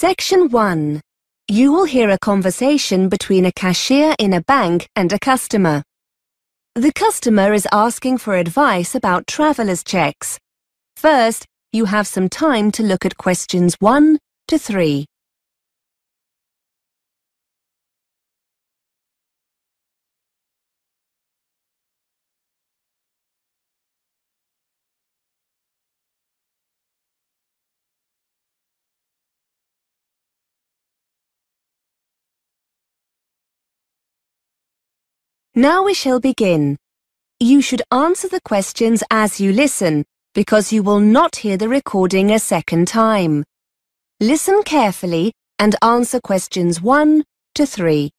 Section 1. You will hear a conversation between a cashier in a bank and a customer. The customer is asking for advice about traveller's checks. First, you have some time to look at questions 1 to 3. Now we shall begin. You should answer the questions as you listen, because you will not hear the recording a second time. Listen carefully and answer questions 1 to 3.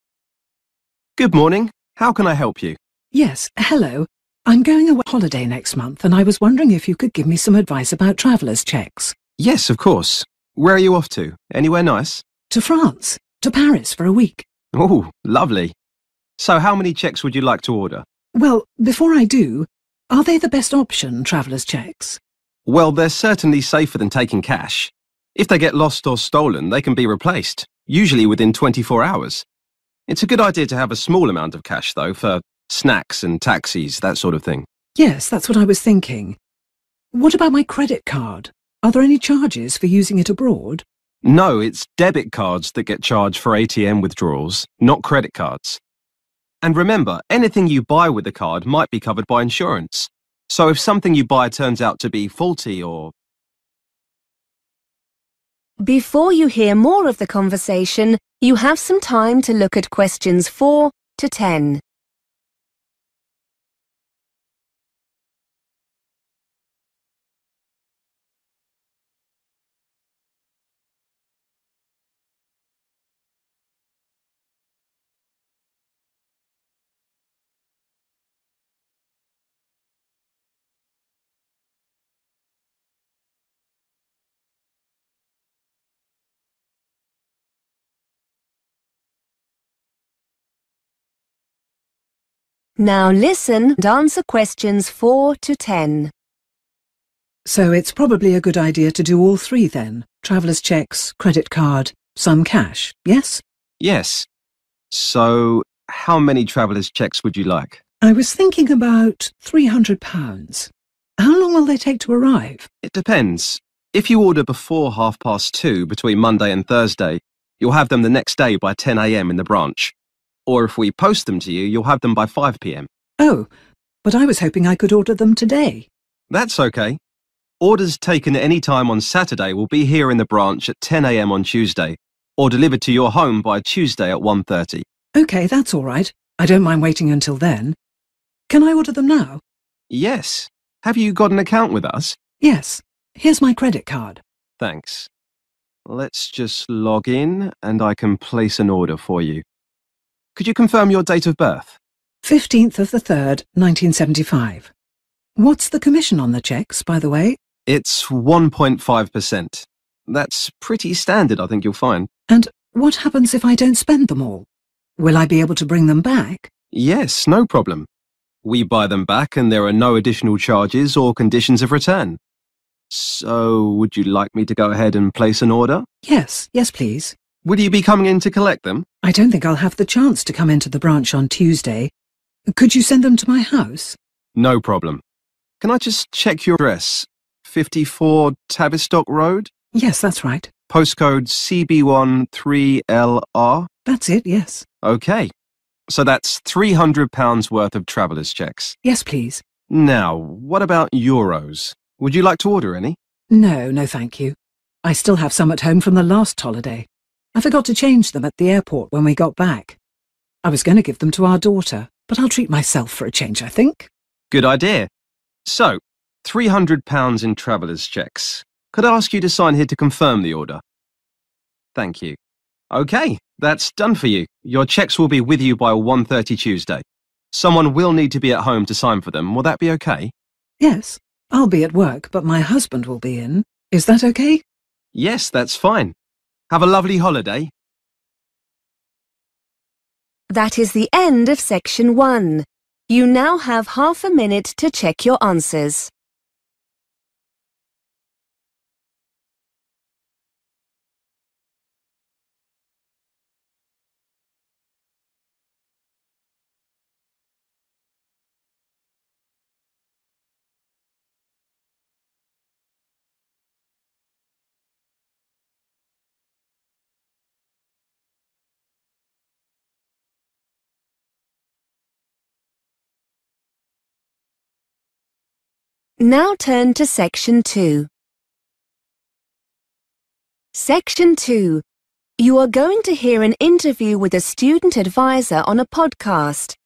Good morning. How can I help you? Yes, hello. I'm going away on holiday next month and I was wondering if you could give me some advice about traveller's checks. Yes, of course. Where are you off to? Anywhere nice? To France. To Paris for a week. Oh, lovely. So how many checks would you like to order? Well, before I do, are they the best option, traveller's checks? Well, they're certainly safer than taking cash. If they get lost or stolen, they can be replaced, usually within 24 hours. It's a good idea to have a small amount of cash, though, for snacks and taxis, that sort of thing. Yes, that's what I was thinking. What about my credit card? Are there any charges for using it abroad? No, it's debit cards that get charged for ATM withdrawals, not credit cards. And remember, anything you buy with the card might be covered by insurance. So if something you buy turns out to be faulty or... Before you hear more of the conversation, you have some time to look at questions 4 to 10. Now listen and answer questions 4 to 10. So it's probably a good idea to do all three then. Traveller's checks, credit card, some cash, yes? Yes. So, how many traveller's checks would you like? I was thinking about £300. How long will they take to arrive? It depends. If you order before 2:30 between Monday and Thursday, you'll have them the next day by 10 a.m. in the branch. Or if we post them to you, you'll have them by 5 p.m. Oh, but I was hoping I could order them today. That's okay. Orders taken at any time on Saturday will be here in the branch at 10 a.m. on Tuesday, or delivered to your home by Tuesday at 1:30. OK, that's all right. I don't mind waiting until then. Can I order them now? Yes. Have you got an account with us? Yes. Here's my credit card. Thanks. Let's just log in and I can place an order for you. Could you confirm your date of birth? 15th of the 3rd, 1975. What's the commission on the checks, by the way? It's 1.5%. That's pretty standard, I think you'll find. And what happens if I don't spend them all? Will I be able to bring them back? Yes, no problem. We buy them back and there are no additional charges or conditions of return. So, would you like me to go ahead and place an order? Yes, please. Would you be coming in to collect them? I don't think I'll have the chance to come into the branch on Tuesday. Could you send them to my house? No problem. Can I just check your address? 54 Tavistock Road? Yes, that's right. Postcode CB1 3LR? That's it, yes. OK. So that's £300 worth of traveller's checks. Yes, please. Now, what about euros? Would you like to order any? No, thank you. I still have some at home from the last holiday. I forgot to change them at the airport when we got back. I was going to give them to our daughter, but I'll treat myself for a change, I think. Good idea. So, £300 in traveller's checks. Could I ask you to sign here to confirm the order? Thank you. OK, that's done for you. Your checks will be with you by 1:30 Tuesday. Someone will need to be at home to sign for them. Will that be OK? Yes, I'll be at work, but my husband will be in. Is that OK? Yes, that's fine. Have a lovely holiday. That is the end of Section 1. You now have half a minute to check your answers. Now turn to Section 2. Section 2. You are going to hear an interview with a student advisor on a podcast.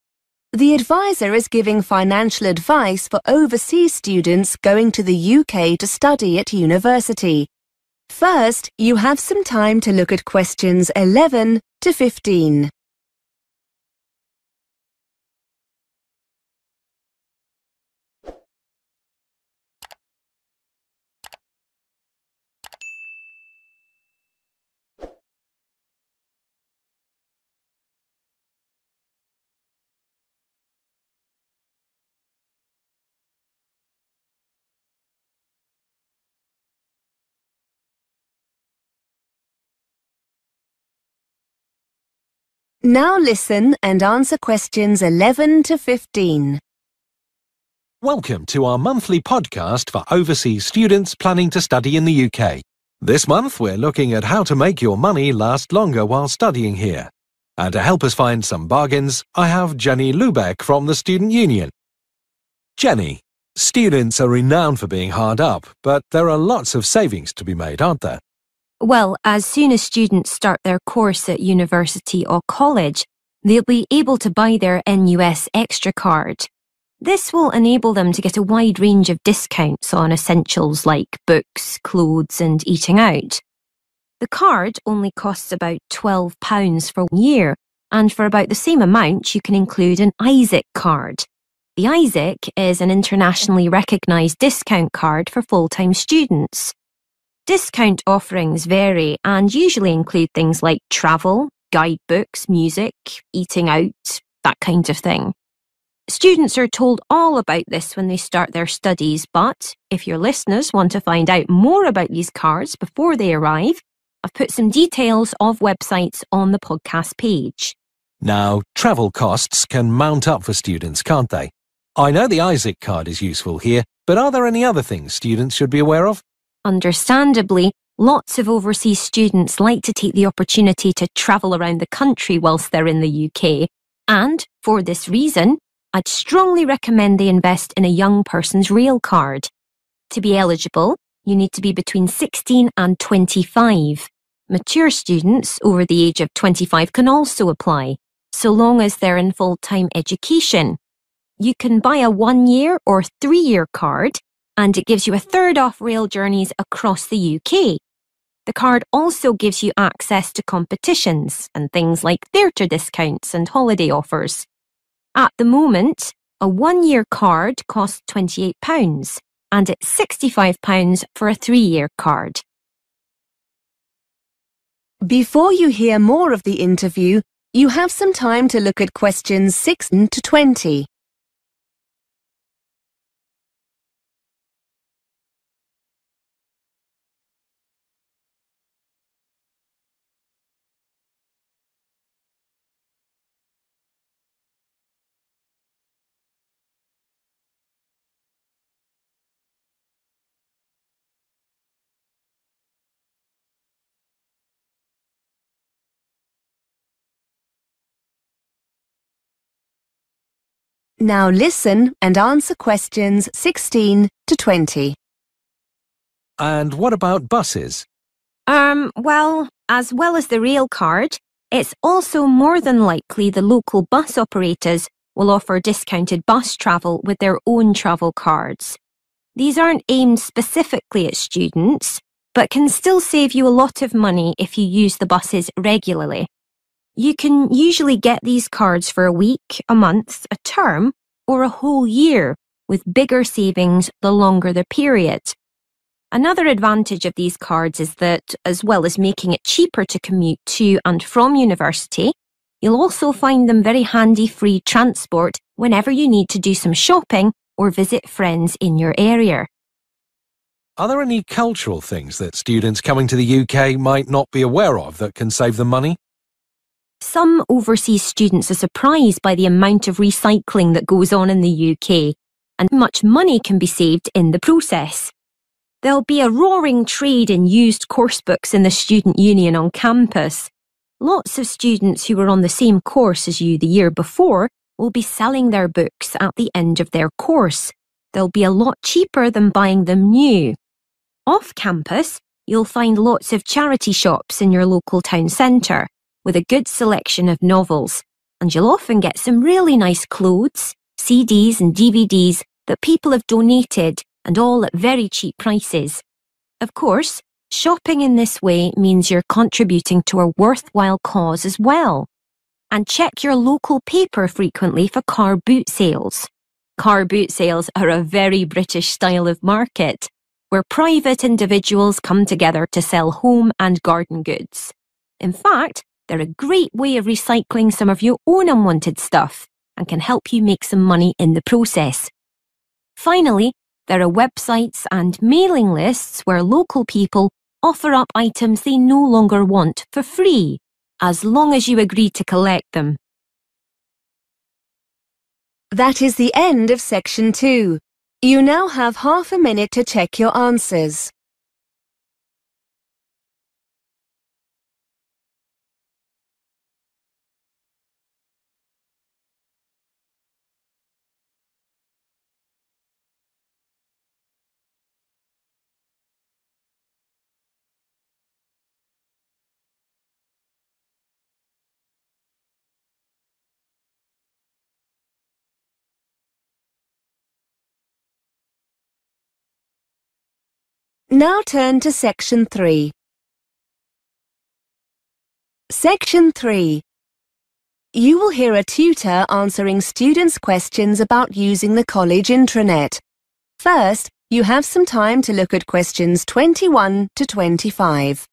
The advisor is giving financial advice for overseas students going to the UK to study at university. First, you have some time to look at questions 11 to 15. Now listen and answer questions 11 to 15. Welcome to our monthly podcast for overseas students planning to study in the UK. This month we're looking at how to make your money last longer while studying here. And to help us find some bargains, I have Jenny Lubeck from the Student Union. Jenny, students are renowned for being hard up, but there are lots of savings to be made, aren't there? Well, as soon as students start their course at university or college, they'll be able to buy their NUS Extra card. This will enable them to get a wide range of discounts on essentials like books, clothes and eating out. The card only costs about £12 for 1 year, and for about the same amount you can include an ISIC card. The ISIC is an internationally recognised discount card for full-time students. Discount offerings vary and usually include things like travel, guidebooks, music, eating out, that kind of thing. Students are told all about this when they start their studies, but if your listeners want to find out more about these cards before they arrive, I've put some details of websites on the podcast page. Now, travel costs can mount up for students, can't they? I know the ISIC card is useful here, but are there any other things students should be aware of? Understandably, lots of overseas students like to take the opportunity to travel around the country whilst they're in the UK, and for this reason, I'd strongly recommend they invest in a young person's rail card. To be eligible, you need to be between 16 and 25. Mature students over the age of 25 can also apply, so long as they're in full-time education. You can buy a 1-year or 3-year card, and it gives you a third off rail journeys across the UK. The card also gives you access to competitions and things like theatre discounts and holiday offers. At the moment, a 1-year card costs £28 and it's £65 for a 3-year card. Before you hear more of the interview, you have some time to look at questions 16 to 20. Now listen and answer questions 16 to 20. And what about buses? Well, as well as the rail card, it's also more than likely the local bus operators will offer discounted bus travel with their own travel cards. These aren't aimed specifically at students, but can still save you a lot of money if you use the buses regularly. You can usually get these cards for a week, a month, a term, or a whole year, with bigger savings the longer the period. Another advantage of these cards is that, as well as making it cheaper to commute to and from university, you'll also find them very handy free transport whenever you need to do some shopping or visit friends in your area. Are there any cultural things that students coming to the UK might not be aware of that can save them money? Some overseas students are surprised by the amount of recycling that goes on in the UK, and much money can be saved in the process. There'll be a roaring trade in used course books in the Student Union on campus. Lots of students who were on the same course as you the year before will be selling their books at the end of their course. They'll be a lot cheaper than buying them new. Off campus, you'll find lots of charity shops in your local town centre with a good selection of novels, and you'll often get some really nice clothes, CDs and DVDs that people have donated, and all at very cheap prices. Of course, shopping in this way means you're contributing to a worthwhile cause as well. And check your local paper frequently for car boot sales. Car boot sales are a very British style of market, where private individuals come together to sell home and garden goods. In fact, they're a great way of recycling some of your own unwanted stuff and can help you make some money in the process. Finally, there are websites and mailing lists where local people offer up items they no longer want for free, as long as you agree to collect them. That is the end of section 2. You now have half a minute to check your answers. Now turn to section 3. Section 3. You will hear a tutor answering students' questions about using the college intranet. First, you have some time to look at questions 21 to 25.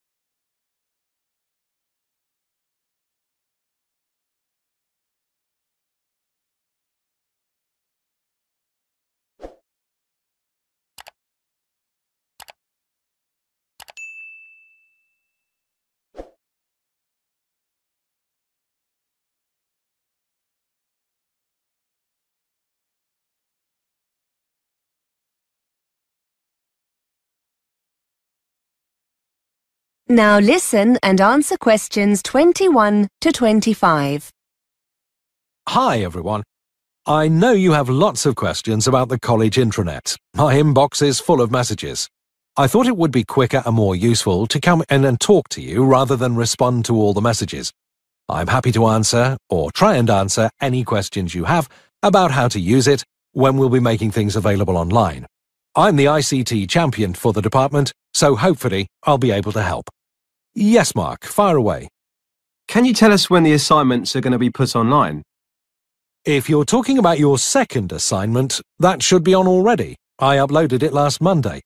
Now listen and answer questions 21 to 25. Hi everyone. I know you have lots of questions about the college intranet. My inbox is full of messages. I thought it would be quicker and more useful to come in and talk to you rather than respond to all the messages. I'm happy to answer, or try and answer, any questions you have about how to use it when we'll be making things available online. I'm the ICT champion for the department, so hopefully I'll be able to help. Yes, Mark, fire away. Can you tell us when the assignments are going to be put online? If you're talking about your second assignment, that should be on already. I uploaded it last Monday.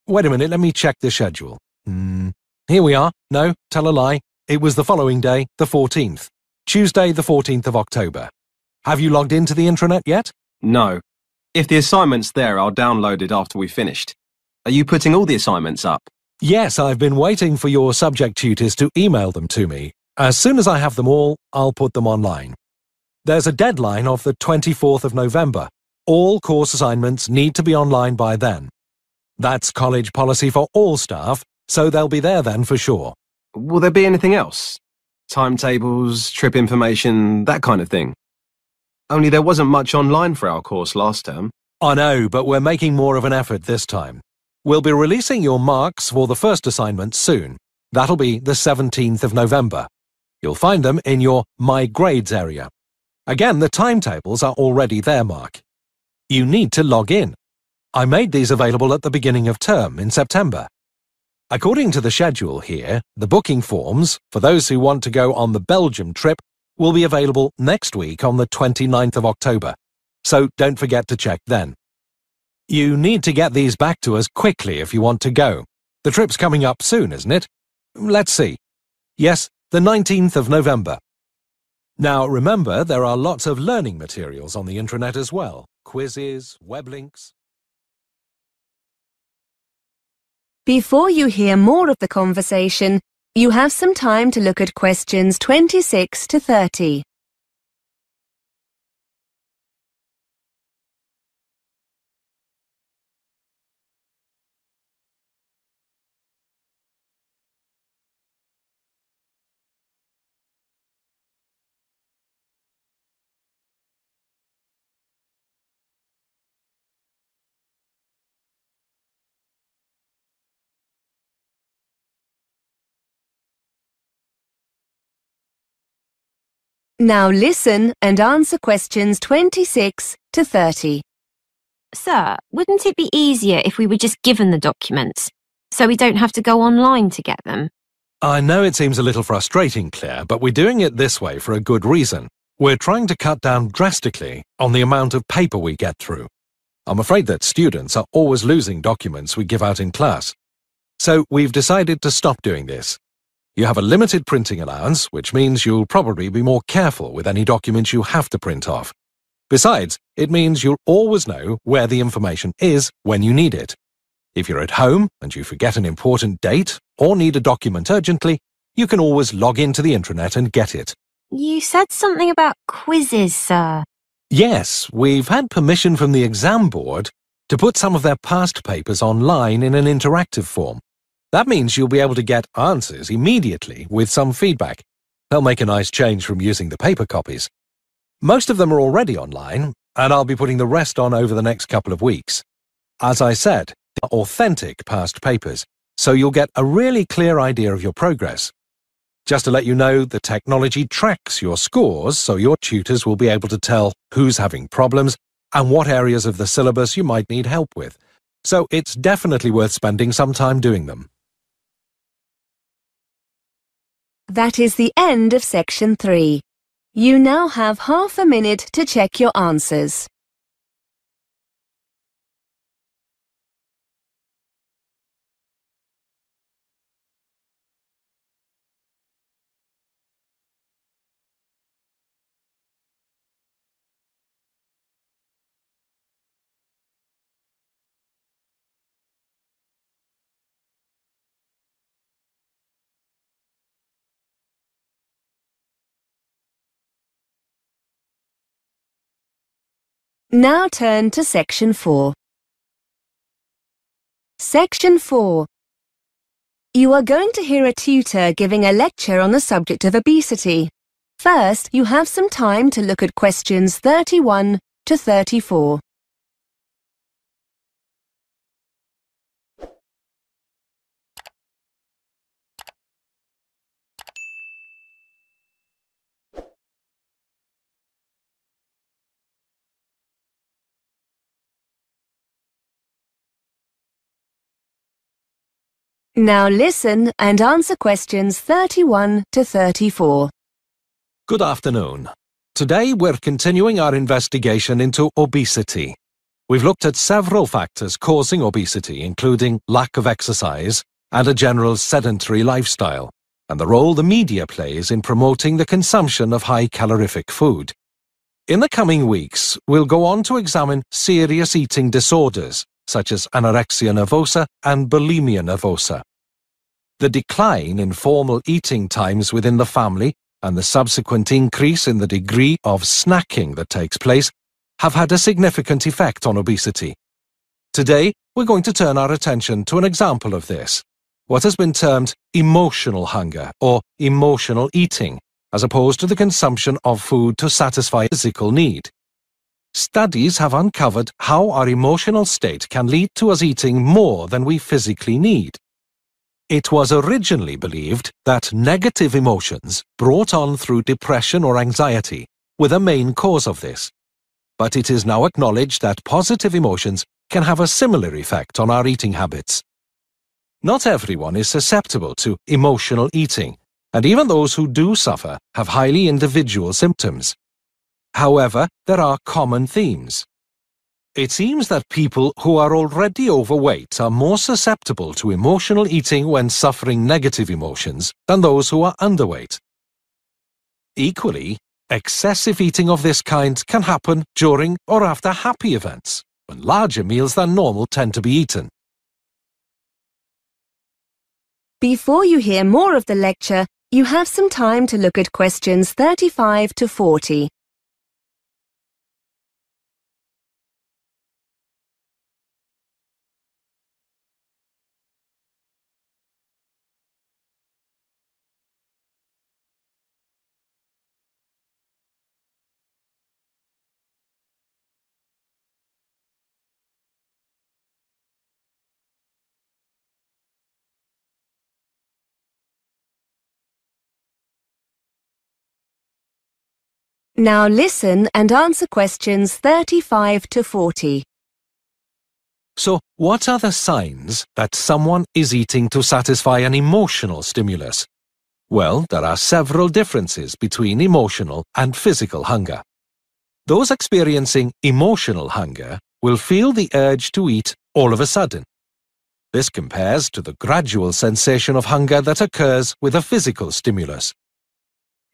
Wait a minute, let me check the schedule. Here we are. No, tell a lie. It was the following day, the 14th. Tuesday, the 14th of October. Have you logged into the intranet yet? No. If the assignment's there, I'll download it after we've finished. Are you putting all the assignments up? Yes, I've been waiting for your subject tutors to email them to me. As soon as I have them all, I'll put them online. There's a deadline of the 24th of November. All course assignments need to be online by then. That's college policy for all staff, so they'll be there then for sure. Will there be anything else? Timetables, trip information, that kind of thing? Only there wasn't much online for our course last term. I know, but we're making more of an effort this time. We'll be releasing your marks for the first assignment soon. That'll be the 17th of November. You'll find them in your My Grades area. Again, the timetables are already there, Mark. You need to log in. I made these available at the beginning of term in September. According to the schedule here, the booking forms, for those who want to go on the Belgium trip, will be available next week on the 29th of October. So don't forget to check then. You need to get these back to us quickly if you want to go. The trip's coming up soon, isn't it? Let's see. Yes, the 19th of November. Now remember, there are lots of learning materials on the intranet as well. Quizzes, web links. Before you hear more of the conversation, you have some time to look at questions 26 to 30. Now listen and answer questions 26 to 30. Sir, wouldn't it be easier if we were just given the documents, so we don't have to go online to get them? I know it seems a little frustrating, Claire, but we're doing it this way for a good reason. We're trying to cut down drastically on the amount of paper we get through. I'm afraid that students are always losing documents we give out in class. So we've decided to stop doing this. You have a limited printing allowance, which means you'll probably be more careful with any documents you have to print off. Besides, it means you'll always know where the information is when you need it. If you're at home and you forget an important date or need a document urgently, you can always log into the intranet and get it. You said something about quizzes, sir. Yes, we've had permission from the exam board to put some of their past papers online in an interactive form. That means you'll be able to get answers immediately with some feedback. They'll make a nice change from using the paper copies. Most of them are already online, and I'll be putting the rest on over the next couple of weeks. As I said, they're authentic past papers, so you'll get a really clear idea of your progress. Just to let you know, the technology tracks your scores, so your tutors will be able to tell who's having problems and what areas of the syllabus you might need help with. So it's definitely worth spending some time doing them. That is the end of section 3. You now have half a minute to check your answers. Now turn to section 4. Section 4. You are going to hear a tutor giving a lecture on the subject of obesity. First, you have some time to look at questions 31 to 34. Now listen and answer questions 31 to 34. Good afternoon. Today we're continuing our investigation into obesity. We've looked at several factors causing obesity, including lack of exercise and a general sedentary lifestyle, and the role the media plays in promoting the consumption of high-calorific food. In the coming weeks, we'll go on to examine serious eating disorders, such as anorexia nervosa and bulimia nervosa. The decline in formal eating times within the family and the subsequent increase in the degree of snacking that takes place have had a significant effect on obesity. Today, we're going to turn our attention to an example of this, what has been termed emotional hunger or emotional eating, as opposed to the consumption of food to satisfy physical need. Studies have uncovered how our emotional state can lead to us eating more than we physically need. It was originally believed that negative emotions brought on through depression or anxiety were the main cause of this. But it is now acknowledged that positive emotions can have a similar effect on our eating habits. Not everyone is susceptible to emotional eating, and even those who do suffer have highly individual symptoms. However, there are common themes. It seems that people who are already overweight are more susceptible to emotional eating when suffering negative emotions than those who are underweight. Equally, excessive eating of this kind can happen during or after happy events, when larger meals than normal tend to be eaten. Before you hear more of the lecture, you have some time to look at questions 35 to 40. Now listen and answer questions 35 to 40. So, what are the signs that someone is eating to satisfy an emotional stimulus? Well, there are several differences between emotional and physical hunger. Those experiencing emotional hunger will feel the urge to eat all of a sudden. This compares to the gradual sensation of hunger that occurs with a physical stimulus.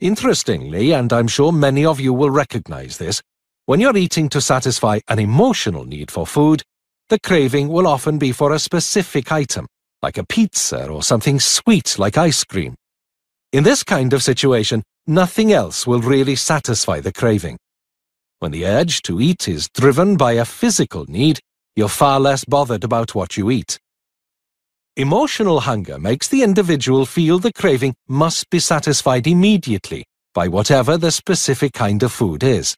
Interestingly, and I'm sure many of you will recognize this, when you're eating to satisfy an emotional need for food, the craving will often be for a specific item, like a pizza or something sweet like ice cream. In this kind of situation, nothing else will really satisfy the craving. When the urge to eat is driven by a physical need, you're far less bothered about what you eat. Emotional hunger makes the individual feel the craving must be satisfied immediately by whatever the specific kind of food is.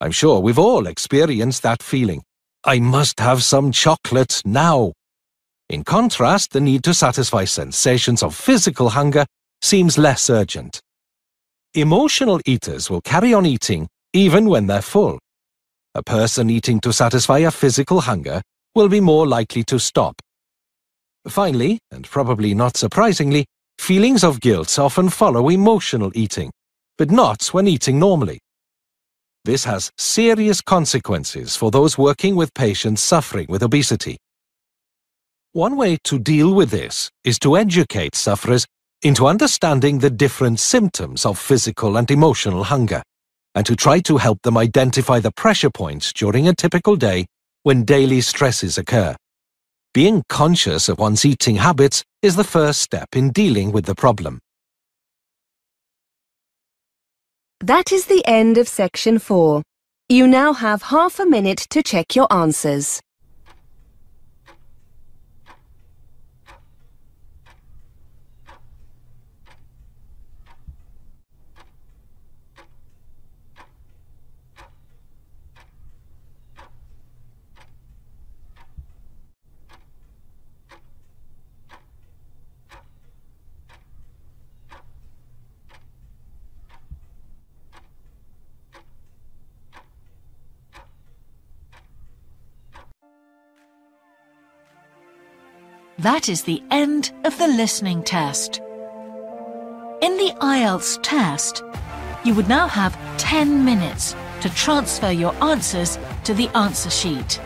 I'm sure we've all experienced that feeling. I must have some chocolate now. In contrast, the need to satisfy sensations of physical hunger seems less urgent. Emotional eaters will carry on eating even when they're full. A person eating to satisfy a physical hunger will be more likely to stop. Finally, and probably not surprisingly, feelings of guilt often follow emotional eating, but not when eating normally. This has serious consequences for those working with patients suffering with obesity. One way to deal with this is to educate sufferers into understanding the different symptoms of physical and emotional hunger, and to try to help them identify the pressure points during a typical day when daily stresses occur. Being conscious of one's eating habits is the first step in dealing with the problem. That is the end of section 4. You now have half a minute to check your answers. That is the end of the listening test. In the IELTS test, you would now have 10 minutes to transfer your answers to the answer sheet.